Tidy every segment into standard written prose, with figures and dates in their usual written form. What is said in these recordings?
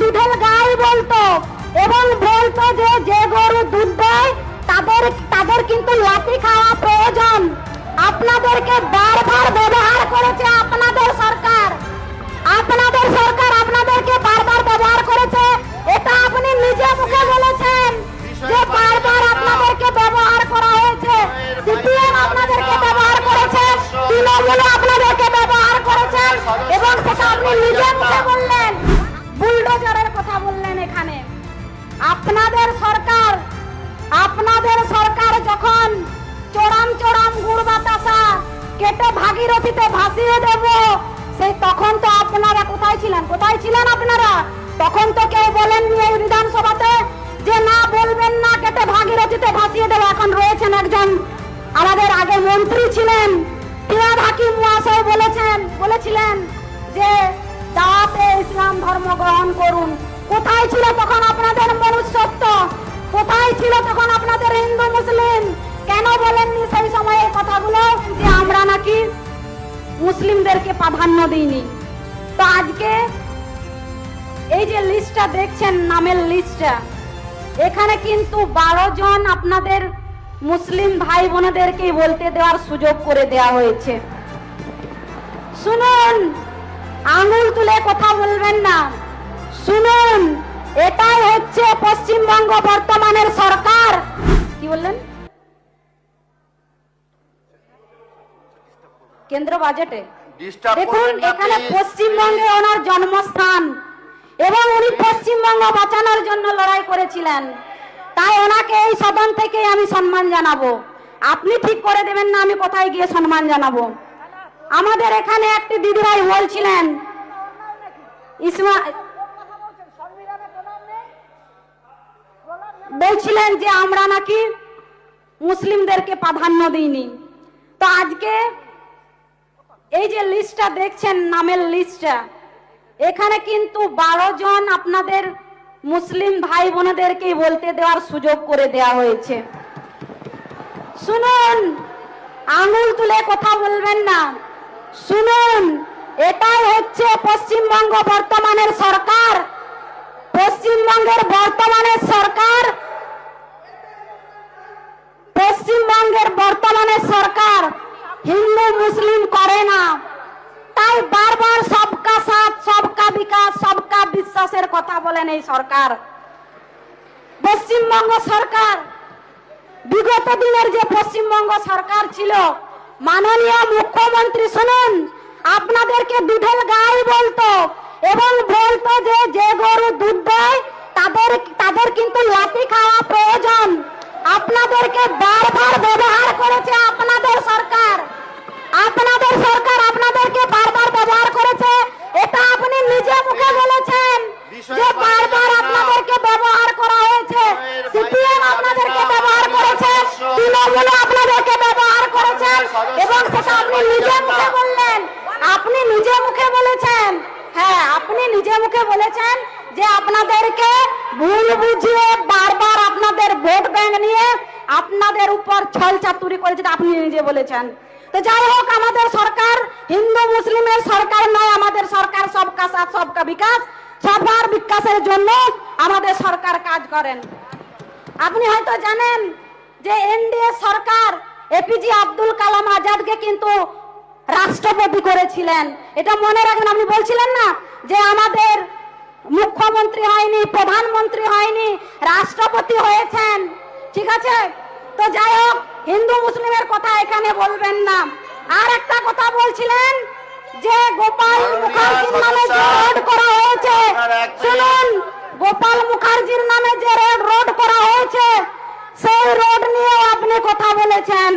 দুধের গাই বলতো এবং বলতো যে যে গরু দুধ দেয় তাদের কিন্তু লাঠি খাওয়া প্রয়োজন। আপনাদেরকে বারবার ব্যবহার করেছে আপনাদের সরকার আপনাদেরকে বারবার ব্যবহার করেছে। এটা আপনি নিজে মুখে বলেছেন যে বারবার আপনাদেরকে ব্যবহার করা হয়েছে। সিপিএম আপনাদেরকে ব্যবহার করেছে, তৃণমূল আপনাদেরকে ব্যবহার করেছেন এবং সেটা আপনি নিজে মুখে বললেন। বুলডোজারের কথা বললেন এখানে। আপনাদের সরকার যখন চোরাম গুড় বাতাসা কেটে ভাগীরথীতে ভাসিয়ে দেব, সেই তখন তো আপনারা কোথায় ছিলেন আপনারা? তখন তো কেউ বলেননি এই বিধানসভাতে যে না, বলবেন না কেটে ভাগীরথীতে ভাসিয়ে দেব। এখন রয়েছেন একজন আমাদের আগে মন্ত্রী ছিলেন ফিরহাদ হাকিম মহাশয় বলেছিলেন যে দাওয়াতে ইসলাম ধর্ম গ্রহণ করুন। কোথায় ছিল তখন আপনাদের মনুষ্যত্ব? কোথায় ছিল তখন আপনাদের হিন্দু মুসলিম? কেন বলেননি সেই সময় এই কথাগুলো যে আমরা নাকি মুসলিমদেরকে প্রাধান্য দিইনি? তো আজকে এই যে লিস্টটা দেখছেন, নামের লিস্টটা, এখানে কিন্তু 12 জন আপনাদের মুসলিম ভাই বোনেদেরকে বলতে দেওয়ার সুযোগ করে দেওয়া হয়েছে। শুনুন, আঙুল তুলে কথা বলবেন না, শুনুন। এটাই হচ্ছে পশ্চিমবঙ্গ বর্তমানের সরকার। কি বললেন? কেন্দ্র বাজেটে দেখুন, এখানে পশ্চিমবঙ্গে ওনার জন্মস্থান এবং উনি পশ্চিমবঙ্গ বাঁচানোর জন্য লড়াই করেছিলেন। তাই ওনাকে এই সদন থেকে আমি সম্মান জানাবো। আপনি ঠিক করে দেবেন না আমি কোথায় গিয়ে সম্মান জানাবো। আমাদের এখানে একটি দিদিভাই বলছিলেন যে আমরা নাকি মুসলিমদেরকে প্রাধান্য দিইনি। তো আজকে এই যে লিস্টটা দেখছেন, নামের লিস্টটা, এখানে কিন্তু 12 জন আপনাদের মুসলিম ভাই বোনেদেরকে বলতে দেওয়ার সুযোগ করে দেওয়া হয়েছে। শুনুন, আঙুল তুলে কথা বলবেন না, শুনুন। এটাই হচ্ছে পশ্চিমবঙ্গ বর্তমানের সরকার। পশ্চিমবঙ্গের বর্তমানের সরকার হিন্দু মুসলিম করে না। তাই বারবার সবকা সাথ, সবকা বিকাশ, সবকা বিশ্বাসের কথা বলেন এই সরকার। পশ্চিমবঙ্গ সরকার, বিগত দিনের যে পশ্চিমবঙ্গ সরকার ছিল, মাননীয় মুখ্যমন্ত্রী শুনুন, আপনাদেরকে দুধের গাই বলতো এবং বলতো যে যে গরু দুধ দেয় তাদের কিন্তু লাঠি খাওয়া প্রয়োজন। আপনাদেরকে বারবার ব্যবহার করেছে আপনাদের সরকার আপনাদেরকে বারবার ব্যবহার করেছে। এটা আপনি নিজে মুখে বলেছেন যে বারবার আপনাদেরকে ব্যবহার করা হয়েছে। সিপিএম আপনাদেরকে ব্যবহার করেছে, তৃণমূল আপনাদেরকে ব্যবহার করেছে এবং সেটা আপনি নিজে মুখে বললেন। আপনি নিজে মুখে বলেছেন, হ্যাঁ, আপনি নিজে মুখে বলেছেন যে আপনাদেরকে ভুল বুঝিয়ে বারবার আপনাদের ভোট ব্যাংক নিয়ে আপনাদের উপর ছল চাতুরি করেছে, আপনি নিজে বলেছেন। তো যাই হোক, আমাদের সরকার হিন্দু মুসলিমের সরকার নয়, আমাদের সরকার সবকা সাথ সবকা বিকাশ, সবার বিকাশের জন্য আমাদের সরকার কাজ করেন। আপনি হয়তো জানেন যে এনডিএ সরকার এপিজে আব্দুল কালাম আজাদকে কিন্তু রাষ্ট্রপতি করেছিলেন। এটা মনে রাখবেন। আপনি বলছিলেন না যে আমাদের মুখ্যমন্ত্রী হয়নি, প্রধানমন্ত্রী হয়নি, রাষ্ট্রপতি হয়েছেন, ঠিক আছে? তো যাই হোক, হিন্দু মুসলিমের কথা এখানে বলবেন না। আর একটা কথা বলছিলেন যে গোপাল মুখার্জির নামে যে রোড করা হয়েছে, শুনুন, গোপাল মুখার্জির নামে যে রোড করা হয়েছে, সেই রোড নিয়ে আপনি কথা বলেছেন।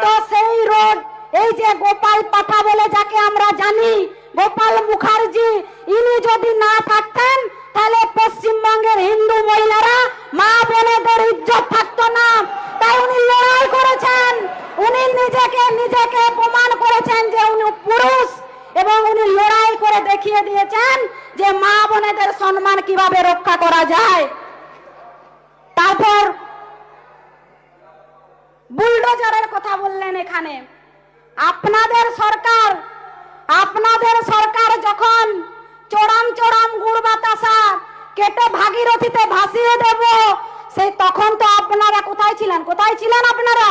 তো সেই রোড, এই যে গোপাল পাঠা বলে যাকে আমরা জানি, গোপাল মুখার্জি, ইনি যদি না থাকতেন তাহলে পশ্চিমবঙ্গের হিন্দু মহিলারা, মা বোনেদের ইজ্জত থাকতো না। তাই উনি লড়াই করেছেন, উনি নিজেকে প্রমাণ করেছেন যে উনি পুরুষ এবং উনি লড়াই করে দেখিয়ে দিয়েছেন যে মা বোনেদের সম্মান কিভাবে রক্ষা করা যায়। তারপর বুলডোজারের কথা বললেন এখানে। আপনাদের সরকার যখন চোরাম গুড় বাতাসা ভাগীরথীতে ভাসিয়ে দেব, সেই তখন তো আপনারা কোথায় ছিলেন আপনারা?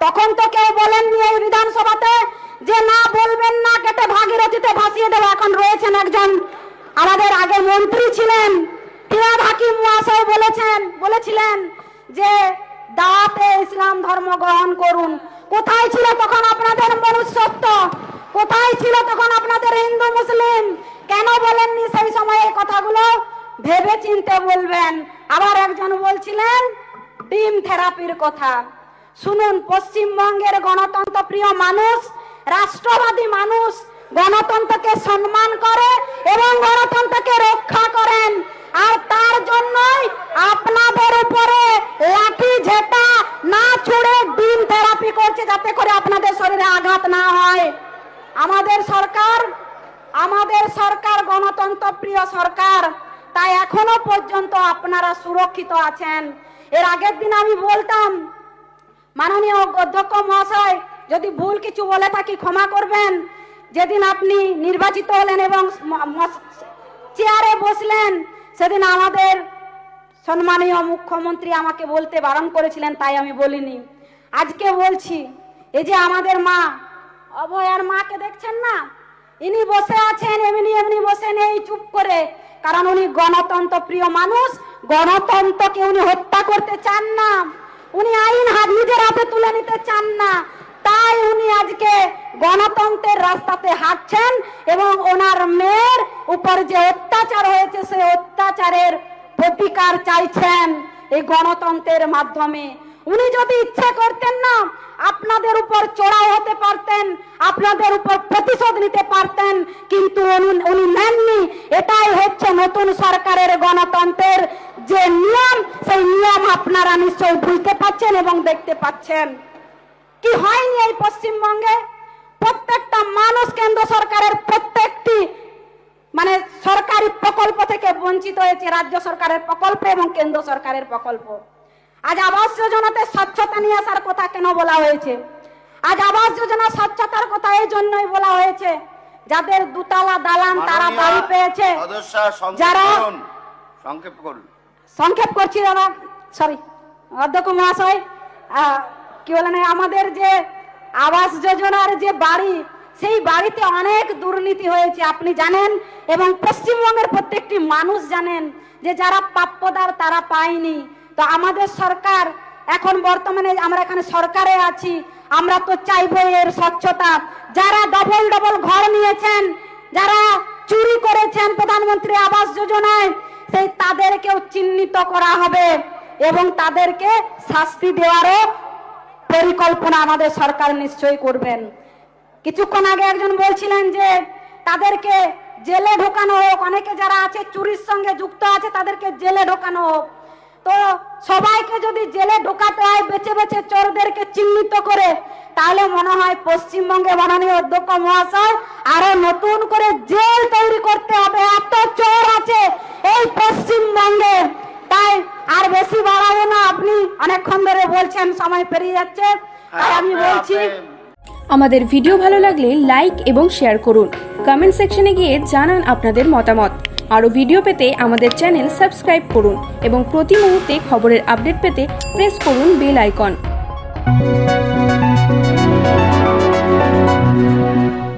তখন তো কেউ বলেননি এই বিধানসভাতে যে না বলবেন না, কেটে ভাগীরথীতে ভাসিয়ে দেব। এখন রয়েছেন একজন আমাদের আগে মন্ত্রী ছিলেন ফিরহাদ হাকিম মহাশয় বলেছিলেন যে দাওয়াতে ইসলাম ধর্ম গ্রহণ করুন। কোথায় ছিল তখন আপনাদের মনুষ্যত্ব? কোথায় ছিল তখন আপনাদের হিন্দু মুসলিম? কেন বলেননি সেই সময় এই কথাগুলো? ভেবে চিনতে বলবেন। আবার একজন বলছিলেন ডিম থেরাপির কথা। শুনুন, পশ্চিমবঙ্গের গণতন্ত্র প্রিয় মানুষ, রাষ্ট্রবাদী মানুষ গণতন্ত্রকে সম্মান করে এবং গণতন্ত্রকে রক্ষা করেন। আর তার জন্যই আপনাদের উপরে লাঠি ঝেঁটা না ছুড়ে ডিম থেরাপি করছে, যাতে করে আপনাদের শরীরে আঘাত না হয়। আমাদের সরকার গণতন্ত্র প্রিয় সরকার, তাই এখনো পর্যন্ত আপনারা সুরক্ষিত আছেন। এর আগের দিন আমি বলতাম, মাননীয় অধ্যক্ষ মহাশয় যদি ভুল কিছু বলে থাকি ক্ষমা করবেন, যেদিন আপনি নির্বাচিত হলেন এবং চেয়ারে বসলেন সেদিন আমাদের সম্মানীয় মুখ্যমন্ত্রী আমাকে বলতে বারণ করেছিলেন, তাই আমি বলিনি। আজকে বলছি, এই যে আমাদের মা অভয়ার মাকে দেখছেন না, ইনি বসে আছেন এমনি বসে নেই চুপ করে, কারণ উনি গণতন্ত্র প্রিয় মানুষ। গণতন্ত্রকে উনি হত্যা করতে চান না, উনি আইন নিজের হাতে তুলে নিতে চান না। তাই উনি আজকে গণতন্ত্রের রাস্তাতে হাঁটছেন এবং ওনার মেয়ের উপর যে অত্যাচার হয়েছে সেই অত্যাচারের প্রতিকার চাইছেন এই গণতন্ত্রের মাধ্যমে। উনি যদি ইচ্ছে করতেন না আপনাদের উপর চড়াও হতে পারতেন, আপনাদের উপর প্রতিশোধ নিতে পারতেন, কিন্তু উনি নেননি। এটাই হচ্ছে নতুন সরকারের গণতন্ত্রের যে নিয়ম, সেই নিয়ম আপনারা নিশ্চয়ই বুঝতে পাচ্ছেন এবং দেখতে পাচ্ছেন। কি হয়নি এই পশ্চিমবঙ্গে? প্রত্যেকটা মানুষ কেন্দ্র সরকারের প্রত্যেকটি সরকারি প্রকল্প থেকে বঞ্চিত হয়েছে, রাজ্য সরকারের প্রকল্প এবং কেন্দ্র সরকারের প্রকল্প। আজ আবাস যোজনাতে স্বচ্ছতা নিয়ে আসার কথা কেন বলা হয়েছে? আজ আবাস যোজনা স্বচ্ছতার কথা এই জন্যই বলা হয়েছে, যাদের দুতলা দালান তারা বাড়ি পেয়েছে। যারা সংক্ষেপ করছি দাদা, সরি অধ্যক্ষ মহাশয়, কি বলেন, আমাদের যে আবাস যোজনার যে বাড়ি, সেই বাড়িতে অনেক দুর্নীতি হয়েছে আপনি জানেন, এবং পশ্চিমবঙ্গের প্রত্যেকটি মানুষ জানেন যে যারা প্রাপ্যদার তারা পায়নি। তো আমাদের সরকার এখন বর্তমানে আমরা এখানে সরকারে আছি, আমরা তো চাইবো এর স্বচ্ছতা। যারা ডবল ঘর নিয়েছেন, যারা চুরি করেছেন প্রধানমন্ত্রী আবাস যোজনায়, সেই তাদেরকেও চিহ্নিত করা হবে এবং তাদেরকে শাস্তি দেওয়ারও পরিকল্পনা আমাদের সরকার নিশ্চয়ই করবেন। কিছুক্ষণ আগে একজন বলছিলেন যে তাদেরকে জেলে ঢোকানো হোক, অনেকে যারা আছে চুরির সঙ্গে যুক্ত আছে তাদেরকে জেলে ঢোকানো হোক। তো সবাইকে যদি জেলে ঢোকাতে হয় বেছে বেছে চোরদেরকে চিহ্নিত করে, তাহলে মনে হয় পশ্চিমবঙ্গে মাননীয় অধ্যক্ষ মহাশয় আরো নতুন করে জেল তৈরি করতে হবে, এত চোর আছে এই পশ্চিমবঙ্গে। তাই আর বেশি বাড়াবো না, আপনি অনেকক্ষণ ধরে বলছেন, সময় পেরিয়ে যাচ্ছে, তাই আমি বলছি আমাদের ভিডিও ভালো লাগলে লাইক এবং শেয়ার করুন, কমেন্ট সেকশনে গিয়ে জানান আপনাদের মতামত। আরও ভিডিও পেতে আমাদের চ্যানেল সাবস্ক্রাইব করুন এবং প্রতি মুহূর্তে খবরের আপডেট পেতে প্রেস করুন বেল আইকন।